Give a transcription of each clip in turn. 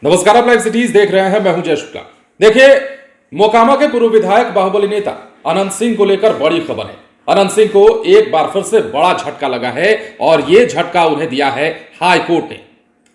नमस्कार, आप live cities देख रहे हैं। मैं हूं जय शुक्ला। देखिए, मोकामा के पूर्व विधायक बाहुबली नेता अनंत सिंह को लेकर बड़ी खबर है। अनंत सिंह को एक बार फिर से बड़ा झटका लगा है और यह झटका उन्हें दिया है हाई कोर्ट ने।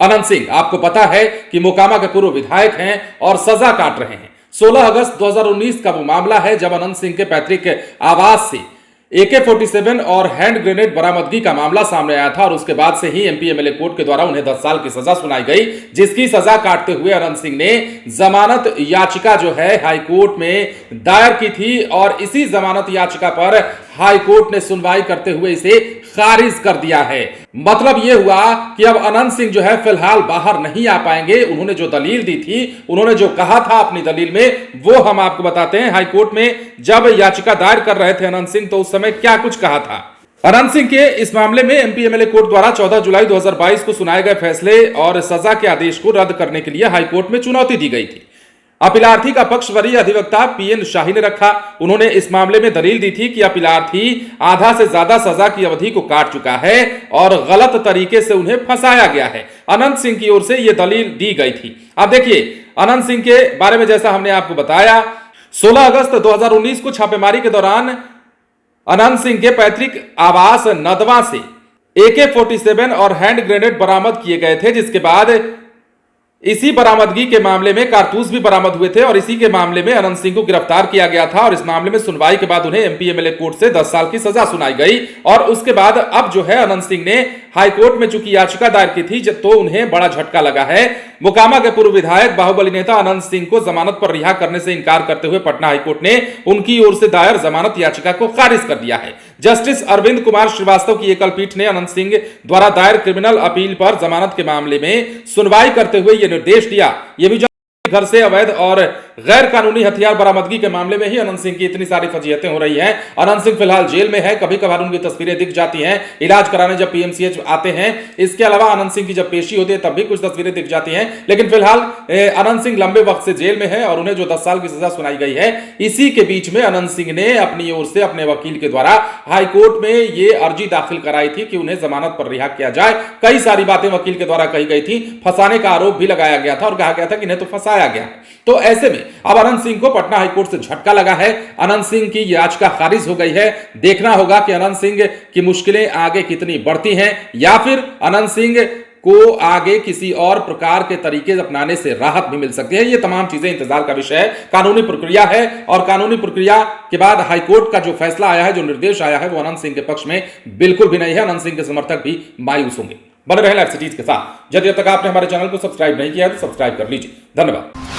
अनंत सिंह, आपको पता है कि मोकामा के पूर्व विधायक हैं और सजा काट रहे हैं। 16 अगस्त 2019 का वो मामला है जब अनंत सिंह के पैतृक आवास से AK-47 और हैंड ग्रेनेड बरामदगी का मामला सामने आया था और उसके बाद से ही एमपी एमएलए कोर्ट के द्वारा उन्हें 10 साल की सजा सुनाई गई, जिसकी सजा काटते हुए अनंत सिंह ने जमानत याचिका जो है हाई कोर्ट में दायर की थी और इसी जमानत याचिका पर हाई कोर्ट ने सुनवाई करते हुए इसे खारिज कर दिया है। मतलब यह हुआ कि अब अनंत सिंह जो है फिलहाल बाहर नहीं आ पाएंगे। उन्होंने जो दलील दी थी, उन्होंने जो कहा था अपनी दलील में, वो हम आपको बताते हैं। हाई कोर्ट में जब याचिका दायर कर रहे थे अनंत सिंह, तो उस समय क्या कुछ कहा था। अनंत सिंह के इस मामले में एमपी एमएलए कोर्ट द्वारा 14 जुलाई 2022 को सुनाए गए फैसले और सजा के आदेश को रद्द करने के लिए हाई कोर्ट में चुनौती दी गई थी। अपीलार्थी का पक्ष वरीय अधिवक्ता पीएन शाही ने रखा। उन्होंने इस मामले में दलील दी थी कि अपीलार्थी आधा से ज्यादा सजा की अवधि को काट चुका है और गलत तरीके से उन्हें फंसाया गया है। अनंत सिंह की ओर से यह दलील दी गई थी। अब देखिए, अनंत सिंह के बारे में जैसा हमने आपको बताया, 16 अगस्त 2019 को छापेमारी के दौरान अनंत सिंह के पैतृक आवास नदवा से AK-47 और हैंड ग्रेनेड बरामद किए गए थे, जिसके बाद इसी बरामदगी के मामले में कारतूस भी बरामद हुए थे और इसी के मामले में अनंत सिंह को गिरफ्तार किया गया था और इस मामले में सुनवाई के बाद उन्हें एमपी एमएलए कोर्ट से 10 साल की सजा सुनाई गई। और उसके बाद अब जो है अनंत सिंह ने हाई कोर्ट में चूंकि याचिका दायर की थी, तो उन्हें बड़ा झटका लगा है। मोकामा के पूर्व विधायक बाहुबली नेता अनंत सिंह को जमानत पर रिहा करने से इंकार करते हुए पटना हाईकोर्ट ने उनकी ओर से दायर जमानत याचिका को खारिज कर दिया है। जस्टिस अरविंद कुमार श्रीवास्तव की एकल पीठ ने अनंत सिंह द्वारा दायर क्रिमिनल अपील पर जमानत के मामले में सुनवाई करते हुए यह निर्देश दिया। यह भी घर से अवैध और गैर कानूनी हथियार बरामदगी के मामले में ही अनंत सिंह की इतनी सारी फजीहतें हो रही हैं। अनंत सिंह फिलहाल जेल में है। कभी कभार उनकी तस्वीरें दिख जाती हैं इलाज कराने जब पीएमसीएच आते हैं। इसके अलावा अनंत सिंह की जब पेशी होती है तब भी कुछ तस्वीरें दिख जाती हैं। लेकिन फिलहाल अनंत सिंह लंबे वक्त से जेल में है और उन्हें जो 10 साल की सजा सुनाई गई है, इसी के बीच में अनंत सिंह ने अपनी ओर से अपने वकील के द्वारा हाईकोर्ट में यह अर्जी दाखिल कराई थी कि उन्हें जमानत पर रिहा किया जाए। कई सारी बातें वकील के द्वारा कही गई थी, फंसाने का आरोप भी लगाया गया था और कहा गया था कि इन्हें तो फंसाया गया। तो ऐसे में अब अनंत सिंह को पटना हाईकोर्ट से झटका लगा है। अनंत सिंह की याचिका खारिज हो गई है। देखना होगा कि अनंत सिंह की मुश्किलें आगे कितनी बढ़ती हैं या फिर अनंत सिंह को आगे किसी और प्रकार के तरीके अपनाने से राहत भी मिल सकती है। ये तमाम चीजें इंतजार का विषय है। कानूनी प्रक्रिया है और कानूनी प्रक्रिया के बाद हाईकोर्ट का जो फैसला आया है, जो निर्देश आया है, वो अनंत सिंह के पक्ष में बिल्कुल भी नहीं है। अनंत सिंह के समर्थक भी मायूस होंगे। बने रहे लाइव सिटीज के साथ। यदि अब तक आपने हमारे चैनल को सब्सक्राइब नहीं किया तो सब्सक्राइब कर लीजिए। धन्यवाद।